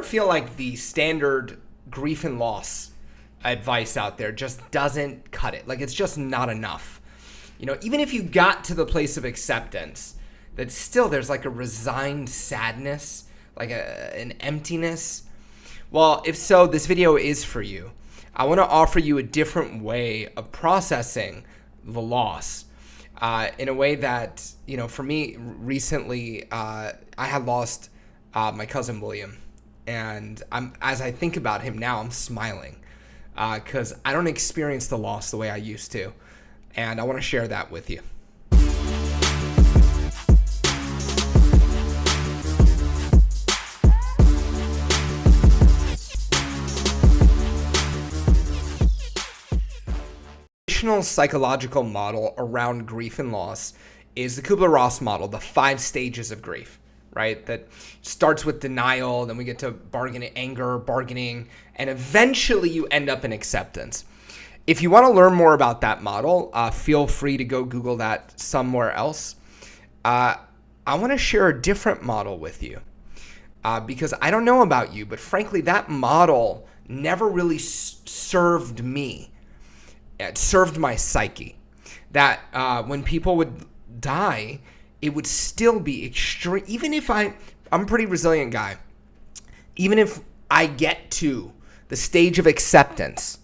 feel like the standard grief and loss advice out there just doesn't cut it? Like, it's just not enough. Even if you got to the place of acceptance, that still there's like a resigned sadness, like an emptiness. Well, if so, this video is for you. I want to offer you a different way of processing the loss, in a way that, for me recently, I had lost my cousin William. And as I think about him now, I'm smiling because I don't experience the loss the way I used to. And I want to share that with you. Traditional psychological model around grief and loss is the Kubler-Ross model, the 5 stages of grief, right? That starts with denial, then we get to anger, bargaining, and eventually you end up in acceptance. If you want to learn more about that model, feel free to go Google that somewhere else. I want to share a different model with you because I don't know about you, but frankly, that model never really served me. It served my psyche. That when people would die, it would still be extreme. Even if I'm a pretty resilient guy, even if I get to the stage of acceptance,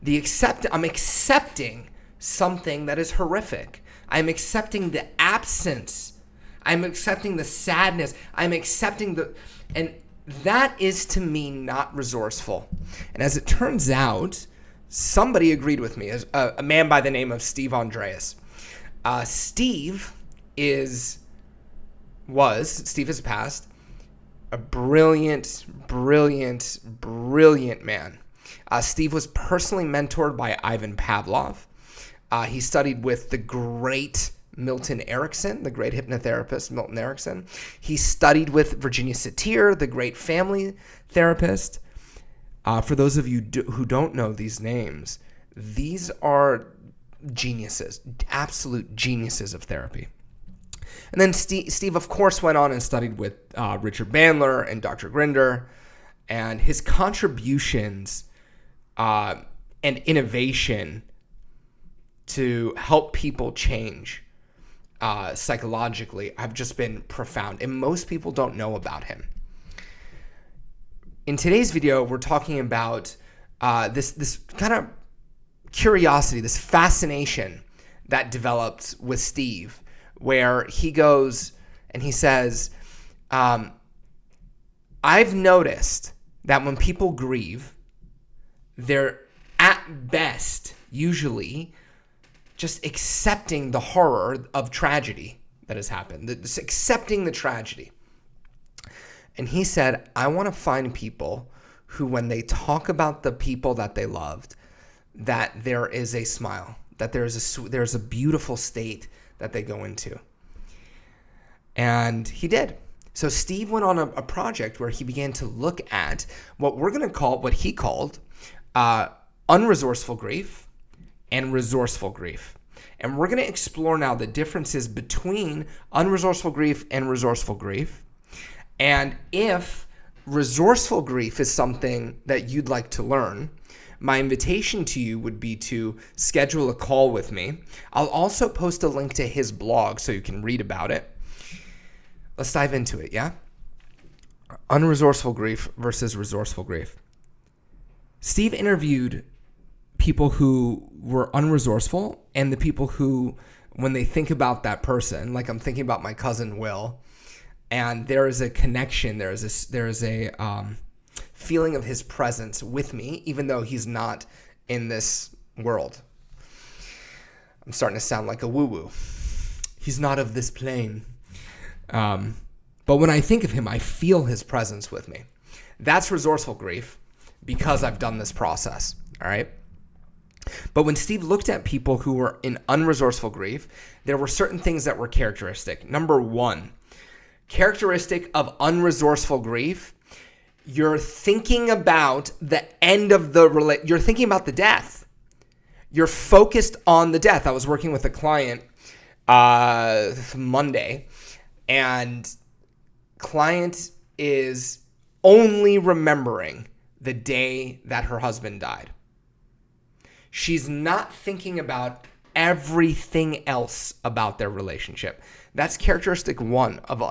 I'm accepting something that is horrific. I'm accepting the absence. I'm accepting the sadness. I'm accepting and that is to me not resourceful. And as it turns out, somebody agreed with me, a man by the name of Steve Andreas. Steve has passed, a brilliant man. Steve was personally mentored by Ivan Pavlov. He studied with the great Milton Erickson, the great hypnotherapist Milton Erickson. He studied with Virginia Satir, the great family therapist. For those of you who don't know these names, these are geniuses, absolute geniuses of therapy. And then Steve, of course, went on and studied with Richard Bandler and Dr. Grinder, and his contributions and innovation to help people change psychologically have just been profound, and most people don't know about him. In today's video, we're talking about this kind of curiosity, this fascination that developed with Steve, where he goes and he says, I've noticed that when people grieve, they're at best usually just accepting the horror of tragedy that has happened, just accepting the tragedy. And he said, I want to find people who, when they talk about the people that they loved, that there is a smile, that there's a beautiful state that they go into. And he did. So Steve went on a project where he began to look at what he called unresourceful grief and resourceful grief. And we're going to explore now the differences between unresourceful grief and resourceful grief. And if resourceful grief is something that you'd like to learn, my invitation to you would be to schedule a call with me. I'll also post a link to his blog so you can read about it. Let's dive into it, yeah? Unresourceful grief versus resourceful grief. Steve interviewed people who were unresourceful and the people who, when they think about that person, like I'm thinking about my cousin Will, and there is a connection, there is a feeling of his presence with me, even though he's not in this world. I'm starting to sound like a woo-woo. He's not of this plane. But when I think of him, I feel his presence with me. That's resourceful grief because I've done this process, all right? But when Steve looked at people who were in unresourceful grief, there were certain things that were characteristic. Number one, characteristic of unresourceful grief, you're thinking about the end of you're thinking about the death. You're focused on the death. I was working with a client Monday, and client is only remembering the day that her husband died. She's not thinking about everything else about their relationship. That's characteristic one of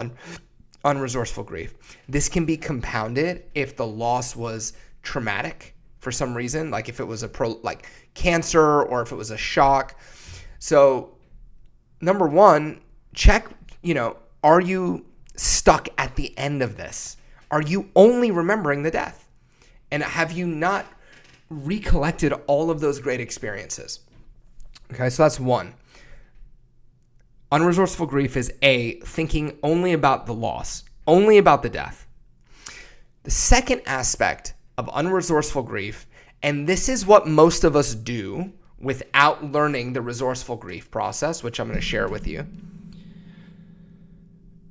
unresourceful grief. This can be compounded if the loss was traumatic for some reason, like if it was like cancer or if it was a shock. So number one, check, are you stuck at the end of this? Are you only remembering the death? And have you not recollected all of those great experiences? Okay, so that's one. Unresourceful grief is thinking only about the loss, only about the death. The second aspect of unresourceful grief, and this is what most of us do without learning the resourceful grief process, which I'm going to share with you.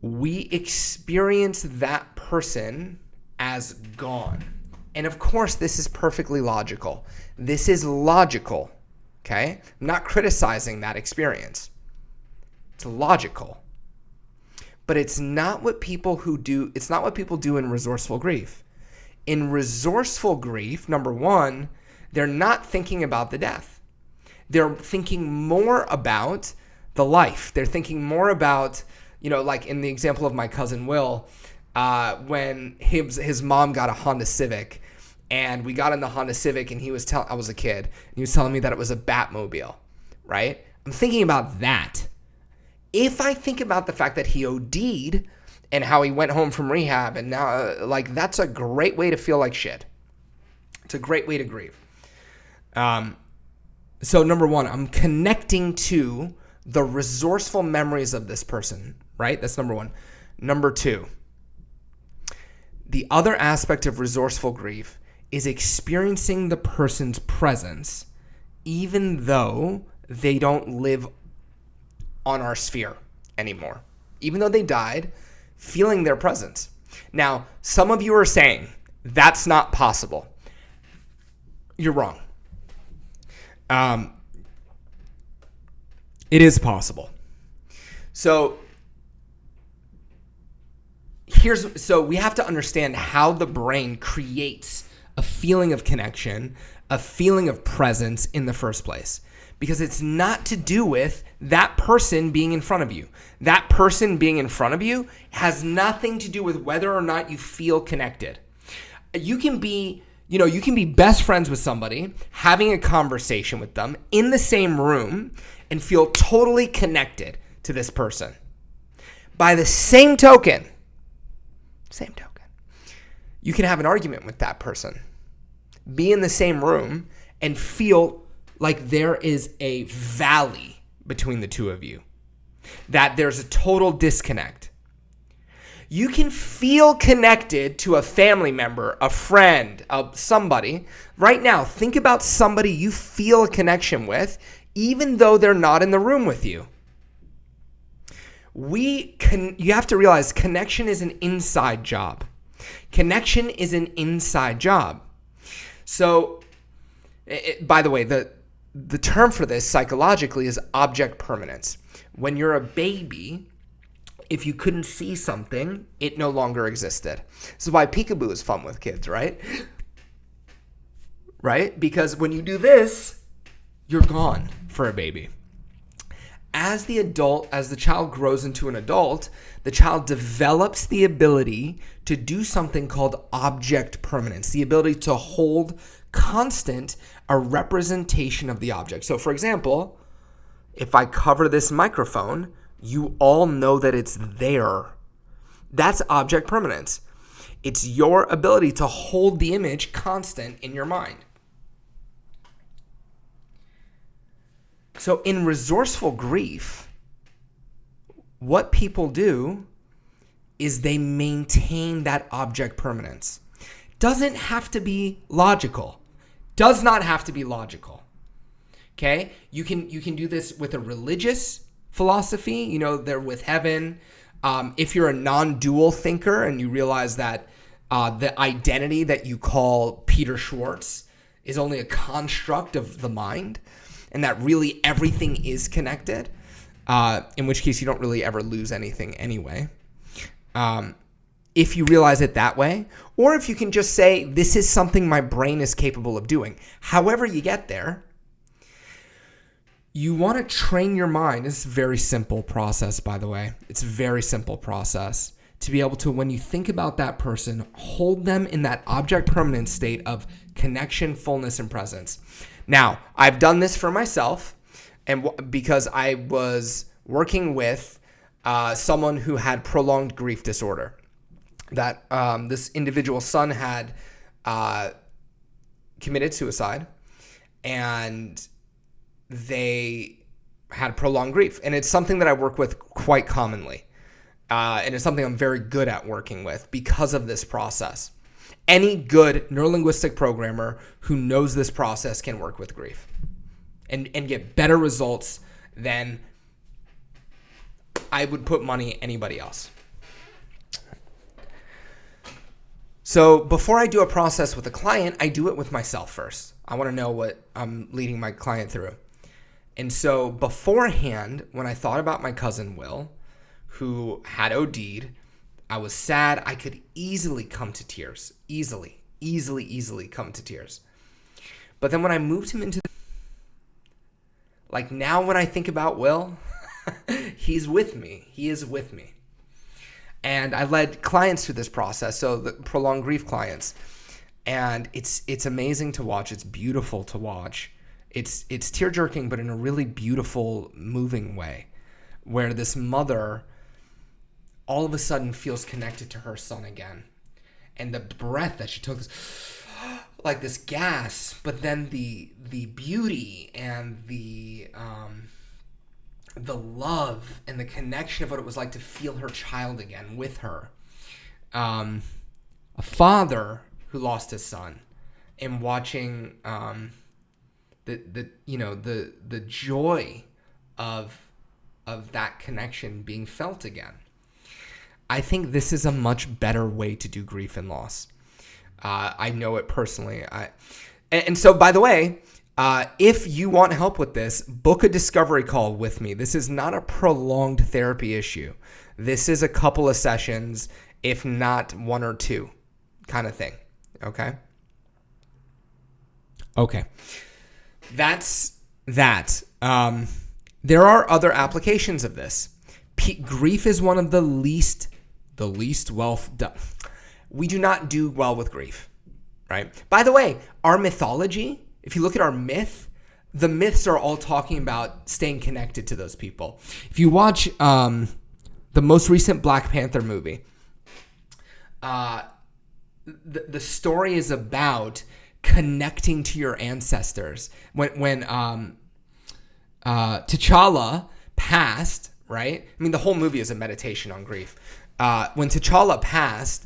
We experience that person as gone. And of course, this is perfectly logical. This is logical, okay? I'm not criticizing that experience. It's logical. But it's not what people do in resourceful grief. In resourceful grief, number one, they're not thinking about the death. They're thinking more about the life. They're thinking more about, like in the example of my cousin Will, when his mom got a Honda Civic, and we got in the Honda Civic, and I was a kid, and he was telling me that it was a Batmobile, right? I'm thinking about that. If I think about the fact that he OD'd and how he went home from rehab, and now, that's a great way to feel like shit. It's a great way to grieve. So number one, I'm connecting to the resourceful memories of this person, right? That's number one. Number two, the other aspect of resourceful grief is experiencing the person's presence, even though they don't live on our sphere anymore. Even though they died, feeling their presence. Now, some of you are saying that's not possible. You're wrong. It is possible. So we have to understand how the brain creates a feeling of connection, a feeling of presence in the first place. Because it's not to do with that person being in front of you. That person being in front of you has nothing to do with whether or not you feel connected. You can be best friends with somebody, having a conversation with them in the same room, and feel totally connected to this person. By the same token, you can have an argument with that person, be in the same room, and feel like there is a valley between the two of you, that there's a total disconnect. You can feel connected to a family member, a friend, somebody. Right now, think about somebody you feel a connection with, even though they're not in the room with you. You have to realize connection is an inside job. Connection is an inside job. So, by the way, the term for this psychologically is object permanence. When you're a baby, if you couldn't see something, it no longer existed. This is why peekaboo is fun with kids, right? Right? Because when you do this, you're gone for a baby. As the child grows into an adult, the child develops the ability to do something called object permanence, the ability to hold constant a representation of the object. So for example, if I cover this microphone, you all know that it's there. That's object permanence. It's your ability to hold the image constant in your mind. So in resourceful grief, what people do is they maintain that object permanence. Doesn't have to be logical. Does not have to be logical. Okay? You can do this with a religious philosophy, they're with heaven. If you're a non-dual thinker and you realize that the identity that you call Peter Schwartz is only a construct of the mind, and that really everything is connected, in which case you don't really ever lose anything anyway. if you realize it that way, or if you can just say, this is something my brain is capable of doing. However you get there, you want to train your mind. It's a very simple process, by the way. It's a very simple process to be able to, when you think about that person, hold them in that object permanent state of connection, fullness, and presence. Now, I've done this for myself, and because I was working with someone who had prolonged grief disorder. That this individual's son had committed suicide, and they had prolonged grief. And it's something that I work with quite commonly. And it's something I'm very good at working with because of this process. Any good neurolinguistic programmer who knows this process can work with grief and get better results than I would put money anybody else. So before I do a process with a client, I do it with myself first. I want to know what I'm leading my client through. And so beforehand, when I thought about my cousin Will, who had OD'd, I was sad. I could easily come to tears. Easily come to tears. But then when I moved him into, like now when I think about Will, he's with me. He is with me. And I led clients through this process, so the prolonged grief clients. And it's amazing to watch. It's beautiful to watch. It's tear-jerking, but in a really beautiful, moving way, where this mother all of a sudden feels connected to her son again. And the breath that she took, like this gas, but then the beauty and the love and the connection of what it was like to feel her child again with her. A father who lost his son, and watching the joy of that connection being felt again. I think this is a much better way to do grief and loss. I know it personally. And so, by the way, if you want help with this, book a discovery call with me. This is not a prolonged therapy issue. This is a couple of sessions, if not one or two, kind of thing. Okay? Okay. That's that. There are other applications of this. Grief is one of the least well done. We do not do well with grief, right? By the way, our mythology, if you look at our myth, the myths are all talking about staying connected to those people. If you watch the most recent Black Panther movie, the story is about connecting to your ancestors. When T'Challa passed, right? I mean, the whole movie is a meditation on grief. When T'Challa passed,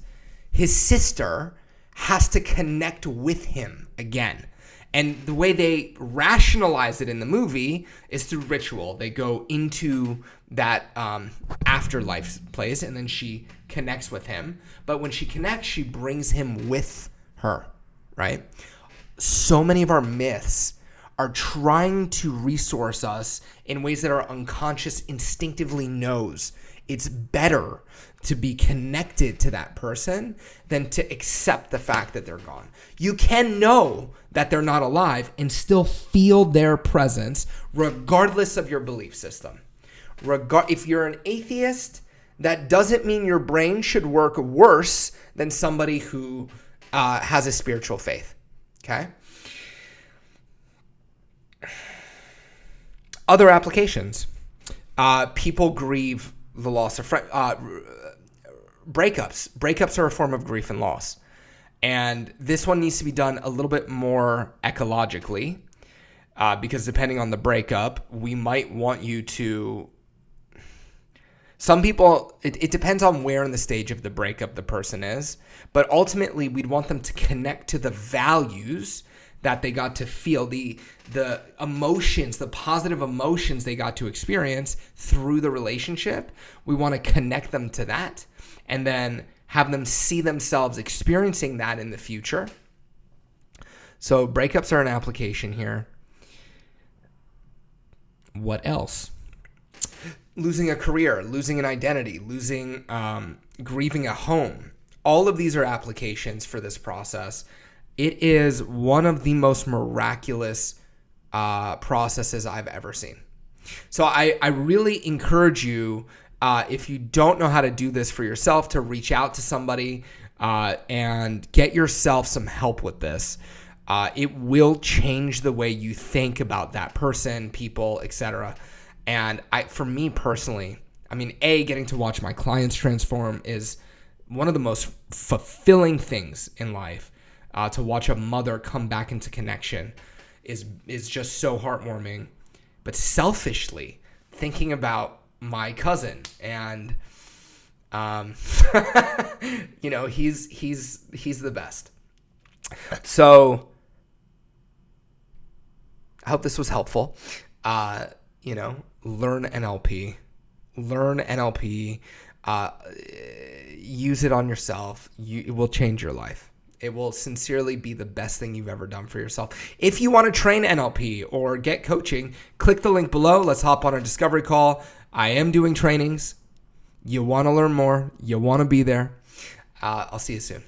his sister has to connect with him again. And the way they rationalize it in the movie is through ritual. They go into that afterlife place, and then she connects with him. But when she connects, she brings him with her, right? So many of our myths are trying to resource us in ways that our unconscious instinctively knows. It's better to be connected to that person than to accept the fact that they're gone. You can know that they're not alive and still feel their presence regardless of your belief system. If you're an atheist, that doesn't mean your brain should work worse than somebody who has a spiritual faith. Okay? Other applications. People grieve the loss of breakups. Breakups are a form of grief and loss. And this one needs to be done a little bit more ecologically, because depending on the breakup, we might want you to... Some people, it depends on where in the stage of the breakup the person is, but ultimately we'd want them to connect to the values that they got to feel, the emotions, the positive emotions they got to experience through the relationship. We want to connect them to that and then have them see themselves experiencing that in the future. So breakups are an application here. What else? losing a career, losing an identity, losing, grieving a home. All of these are applications for this process. It is one of the most miraculous processes I've ever seen. So I really encourage you, if you don't know how to do this for yourself, to reach out to somebody and get yourself some help with this. It will change the way you think about that person, people, etc. And for me personally, I mean, getting to watch my clients transform is one of the most fulfilling things in life. To watch a mother come back into connection is just so heartwarming. But selfishly, thinking about my cousin and he's the best. So I hope this was helpful. Learn NLP. Use it on yourself. It will change your life. It will sincerely be the best thing you've ever done for yourself. If you want to train NLP or get coaching, click the link below. Let's hop on a discovery call. I am doing trainings. You want to learn more. You want to be there. I'll see you soon.